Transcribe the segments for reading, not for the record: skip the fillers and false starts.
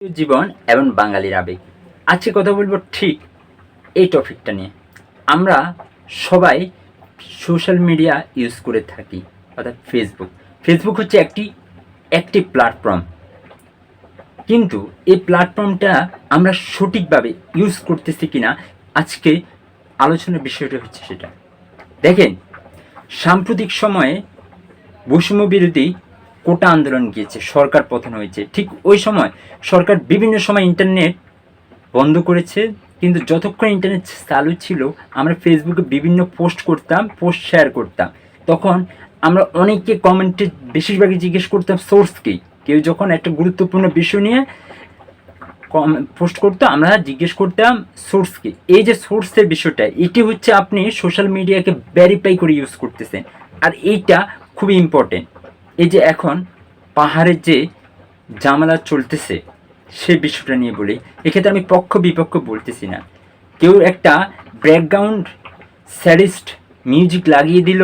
জীবন এবং বাঙালির আবেগ। আজকে কথা বলবো ঠিক এই টপিকটা নিয়ে। আমরা সবাই সোশ্যাল মিডিয়া ইউজ করে থাকি, অর্থাৎ ফেসবুক হচ্ছে একটি অ্যাক্টিভ প্ল্যাটফর্ম। কিন্তু এই প্ল্যাটফর্মটা আমরা সঠিকভাবে ইউজ করতেছি কিনা, আজকে আলোচনার বিষয়টা হচ্ছে সেটা। দেখেন, সাম্প্রতিক সময়ে বৈষম্য বিরোধী কোটা আন্দোলন গিয়েছে, সরকার পতন হয়েছে। ঠিক ওই সময় সরকার বিভিন্ন সময় ইন্টারনেট বন্ধ করেছে, কিন্তু যতক্ষণ ইন্টারনেট চালু ছিল আমরা ফেসবুকে বিভিন্ন পোস্ট করতাম, পোস্ট শেয়ার করতাম। তখন আমরা অনেকে কমেন্টে বেশিরভাগই জিজ্ঞেস করতাম সোর্স কী। কেউ যখন একটা গুরুত্বপূর্ণ বিষয় নিয়ে পোস্ট করতো, আমরা জিজ্ঞেস করতাম সোর্স কী। এই যে সোর্সের বিষয়টা, এটি হচ্ছে আপনি সোশ্যাল মিডিয়াকে ভেরিফাই করে ইউজ করতেছেন, আর এইটা খুবই ইম্পর্টেন্ট। এই যে এখন পাহাড়ের যে ঝামেলা চলতেছে সে বিষয়টা নিয়ে বলি। এক্ষেত্রে আমি পক্ষ বিপক্ষ বলতেছি না। কেউ একটা ব্যাকগ্রাউন্ড স্যাডিস্ট মিউজিক লাগিয়ে দিল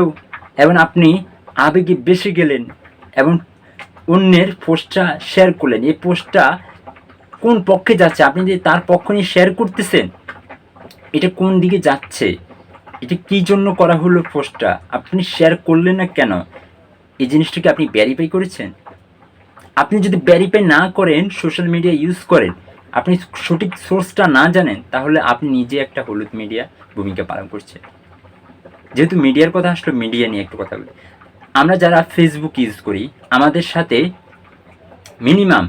এবং আপনি আবেগে বেসে গেলেন এবং অন্যের পোস্টটা শেয়ার করলেন। এই পোস্টটা কোন পক্ষে যাচ্ছে? আপনি যে তার পক্ষ নিয়ে শেয়ার করতেছেন, এটা কোন দিকে যাচ্ছে? এটা কী জন্য করা হলো পোস্টটা? আপনি শেয়ার করলেন না কেন? এই জিনিসটাকে আপনি ভেরিফাই করেছেন? আপনি যদি ভেরিফাই না করেন, সোশ্যাল মিডিয়া ইউজ করেন, আপনি সঠিক সোর্সটা না জানেন, তাহলে আপনি নিজে একটা হলুদ মিডিয়া ভূমিকা পালন করছেন। যেহেতু মিডিয়ার কথা আসলে, মিডিয়া নিয়ে একটু কথা বলি। আমরা যারা ফেসবুক ইউজ করি, আমাদের সাথে মিনিমাম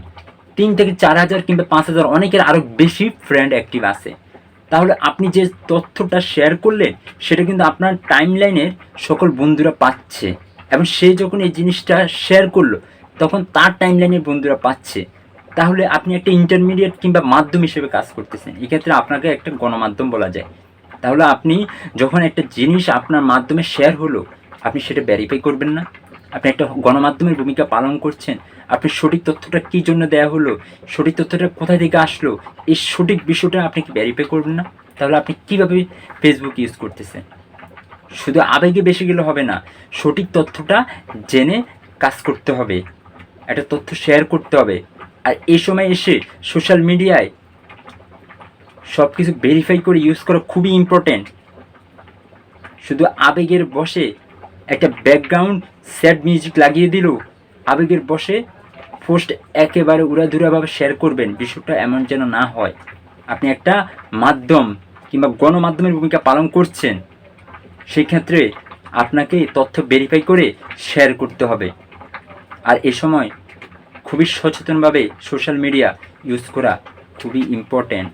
3 থেকে 4,000 কিংবা 5,000, অনেকের আরও বেশি ফ্রেন্ড অ্যাক্টিভ আছে। তাহলে আপনি যে তথ্যটা শেয়ার করলেন, সেটা কিন্তু আপনার টাইমলাইনের সকল বন্ধুরা পাচ্ছে, এবং সে যখন এই জিনিসটা শেয়ার করলো তখন তার টাইমলাইনের বন্ধুরা পাচ্ছে। তাহলে আপনি একটা ইন্টারমিডিয়েট কিংবা মাধ্যম হিসেবে কাজ করতেছেন। এক্ষেত্রে আপনাকে একটা গণমাধ্যম বলা যায়। তাহলে আপনি যখন একটা জিনিস আপনার মাধ্যমে শেয়ার হলো, আপনি সেটা ভেরিফাই করবেন না? আপনি একটা গণমাধ্যমের ভূমিকা পালন করছেন। আপনি সঠিক তথ্যটা কী জন্য দেওয়া হলো, সঠিক তথ্যটা কোথা থেকে আসলো, এই সঠিক বিষয়টা আপনি কি ভেরিফাই করবেন না? তাহলে আপনি কীভাবে ফেসবুক ইউজ করতেছেন? শুধু আবেগে বেশি গেলে হবে না, সঠিক তথ্যটা জেনে কাজ করতে হবে, একটা তথ্য শেয়ার করতে হবে। আর এই সময় এসে সোশ্যাল মিডিয়ায় সব কিছু ভেরিফাই করে ইউজ করা খুবই ইম্পর্টেন্ট। শুধু আবেগের বশে একটা ব্যাকগ্রাউন্ড স্যাড মিউজিক লাগিয়ে দিল, আবেগের বশে পোস্ট একেবারে উড়াধুরাভাবে শেয়ার করবেন, বিষয়টা এমন যেন না হয়। আপনি একটা মাধ্যম কিংবা গণমাধ্যমের ভূমিকা পালন করছেন, সেই ক্ষেত্রে আপনাকে তথ্য ভেরিফাই করে শেয়ার করতে হবে। আর এ সময় খুবই সচেতনভাবে সোশ্যাল মিডিয়া ইউজ করা খুবই ইম্পর্ট্যান্ট।